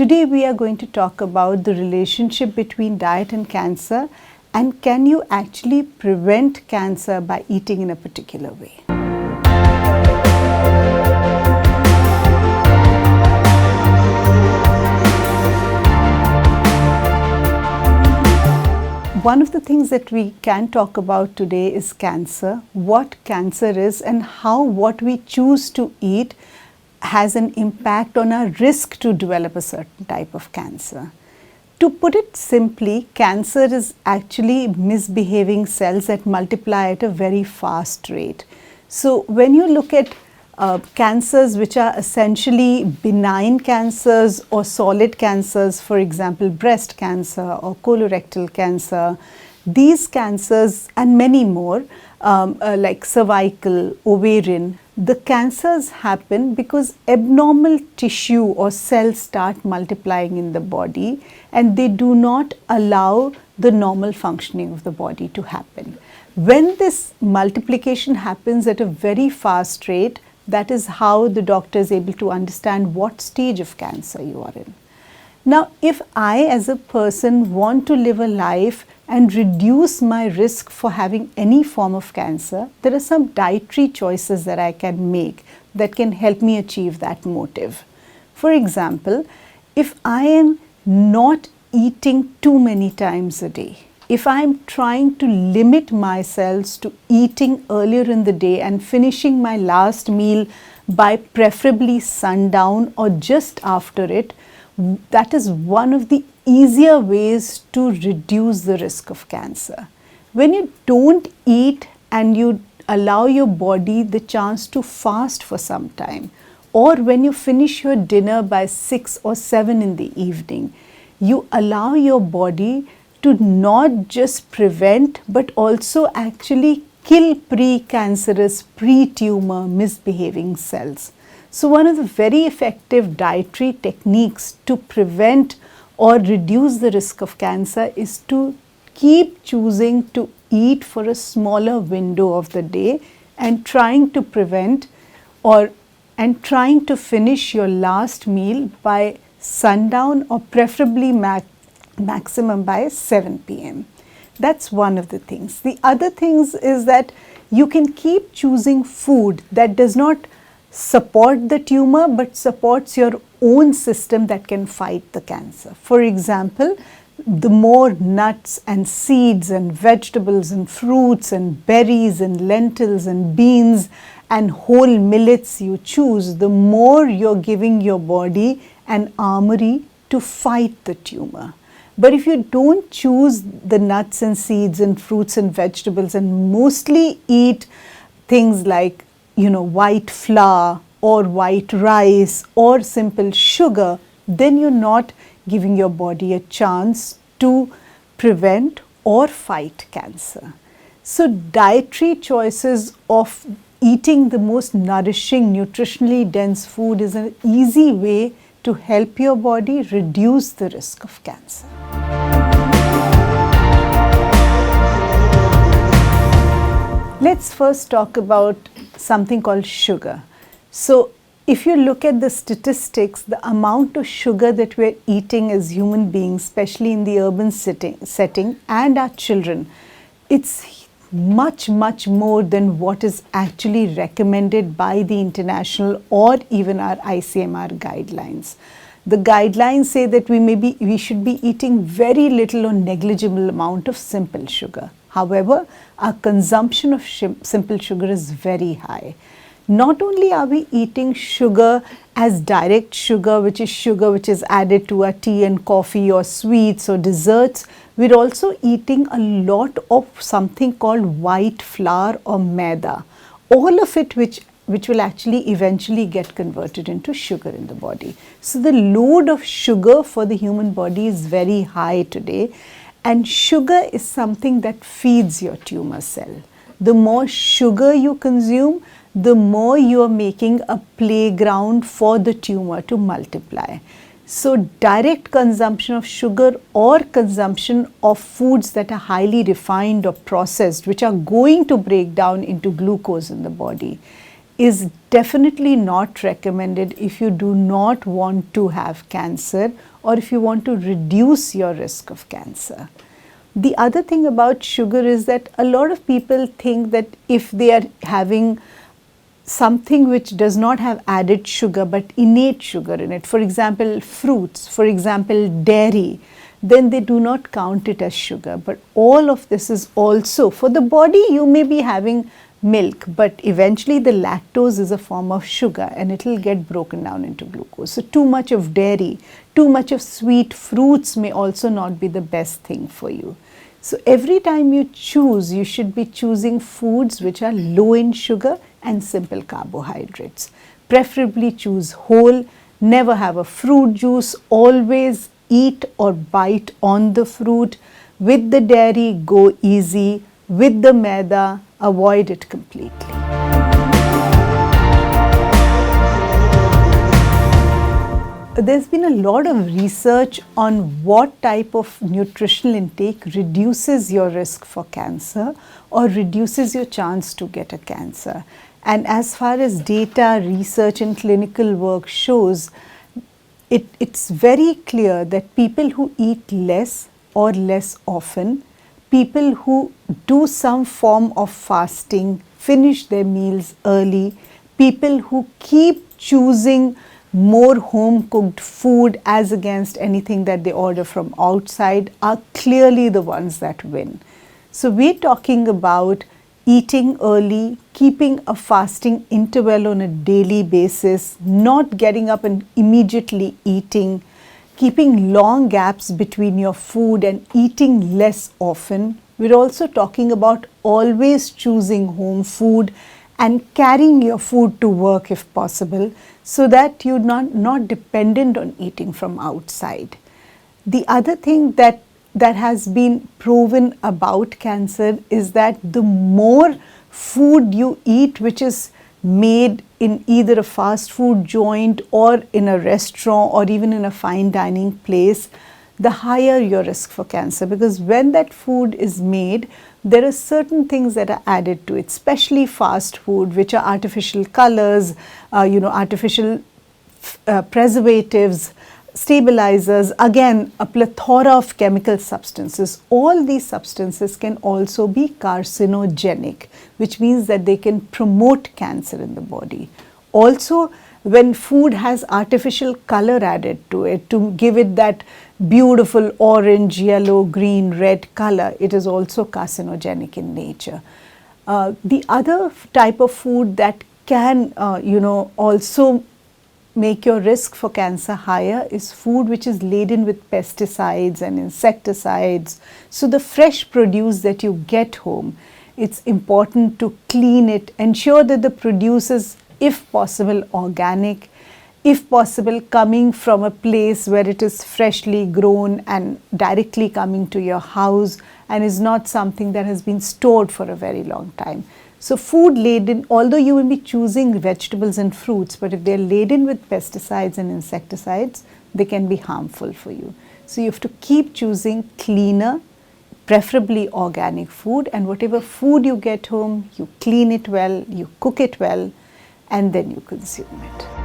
Today we are going to talk about the relationship between diet and cancer, and can you actually prevent cancer by eating in a particular way. One of the things that we can talk about today is cancer, what cancer is and how what we choose to eat has an impact on our risk to develop a certain type of cancer. To put it simply, cancer is actually misbehaving cells that multiply at a very fast rate. So when you look at cancers which are essentially benign cancers or solid cancers, for example breast cancer or colorectal cancer, these cancers and many more like cervical, ovarian, the cancers happen because abnormal tissue or cells start multiplying in the body and they do not allow the normal functioning of the body to happen. When this multiplication happens at a very fast rate, that is how the doctor is able to understand what stage of cancer you are in. Now, if I as a person want to live a life and reduce my risk for having any form of cancer, there are some dietary choices that I can make that can help me achieve that motive. For example, if I am not eating too many times a day, if I am trying to limit myself to eating earlier in the day and finishing my last meal by preferably sundown or just after it, that is one of the easier ways to reduce the risk of cancer. When you don't eat and you allow your body the chance to fast for some time, or when you finish your dinner by 6 or 7 in the evening, you allow your body to not just prevent but also actually kill precancerous, pre-tumor misbehaving cells. So one of the very effective dietary techniques to prevent or reduce the risk of cancer is to keep choosing to eat for a smaller window of the day and trying to prevent and trying to finish your last meal by sundown or preferably maximum by 7 p.m. That's one of the things. The other things is that you can keep choosing food that does not support the tumor but supports your own system that can fight the cancer. For example, the more nuts and seeds and vegetables and fruits and berries and lentils and beans and whole millets you choose, the more you're giving your body an armory to fight the tumor. But if you don't choose the nuts and seeds and fruits and vegetables and mostly eat things like white flour or white rice or simple sugar, then you're not giving your body a chance to prevent or fight cancer. So dietary choices of eating the most nourishing, nutritionally dense food is an easy way to help your body reduce the risk of cancer. Let's first talk about something called sugar. So if you look at the statistics, the amount of sugar that we're eating as human beings, especially in the urban setting and our children, it's much more than what is actually recommended by the international or even our ICMR guidelines. The guidelines say that we should be eating very little or negligible amount of simple sugar. However, our consumption of simple sugar is very high. Not only are we eating sugar as direct sugar which is added to our tea and coffee or sweets or desserts, we're also eating a lot of something called white flour or maida. All of it which will actually eventually get converted into sugar in the body. So the load of sugar for the human body is very high today, and sugar is something that feeds your tumor cell. The more sugar you consume, the more you are making a playground for the tumor to multiply. So direct consumption of sugar or consumption of foods that are highly refined or processed, which are going to break down into glucose in the body, is definitely not recommended if you do not want to have cancer or if you want to reduce your risk of cancer. The other thing about sugar is that a lot of people think that if they are having something which does not have added sugar but innate sugar in it, for example fruits, for example dairy, then they do not count it as sugar. But all of this is also, for the body you may be having milk, but eventually the lactose is a form of sugar and it will get broken down into glucose. So too much of dairy, too much of sweet fruits may also not be the best thing for you. So every time you choose, you should be choosing foods which are low in sugar and simple carbohydrates. Preferably choose whole, never have a fruit juice, always eat or bite on the fruit. With the dairy, go easy. With the maida, avoid it completely. There's been a lot of research on what type of nutritional intake reduces your risk for cancer or reduces your chance to get a cancer. And as far as data, research and clinical work shows, it's very clear that people who eat less or less often, people who do some form of fasting, finish their meals early, people who keep choosing more home cooked food as against anything that they order from outside are clearly the ones that win. So we're talking about eating early, keeping a fasting interval on a daily basis, not getting up and immediately eating, keeping long gaps between your food and eating less often. We're also talking about always choosing home food and carrying your food to work if possible, so that you're not dependent on eating from outside. The other thing that has been proven about cancer is that the more food you eat which is made in either a fast food joint or in a restaurant or even in a fine dining place, the higher your risk for cancer, because when that food is made, there are certain things that are added to it, especially fast food, which are artificial colors, artificial preservatives, stabilizers, again a plethora of chemical substances. All these substances can also be carcinogenic, which means that they can promote cancer in the body. Also, when food has artificial color added to it to give it that beautiful orange, yellow, green, red color, it is also carcinogenic in nature. The other type of food that can also make your risk for cancer higher is food which is laden with pesticides and insecticides. So the fresh produce that you get home, it's important to clean it, ensure that the produce is, if possible, organic, if possible coming from a place where it is freshly grown and directly coming to your house and is not something that has been stored for a very long time. So food laden, although you will be choosing vegetables and fruits, but if they're laden with pesticides and insecticides, they can be harmful for you. So you have to keep choosing cleaner, preferably organic food, and whatever food you get home, you clean it well, you cook it well, and then you consume it.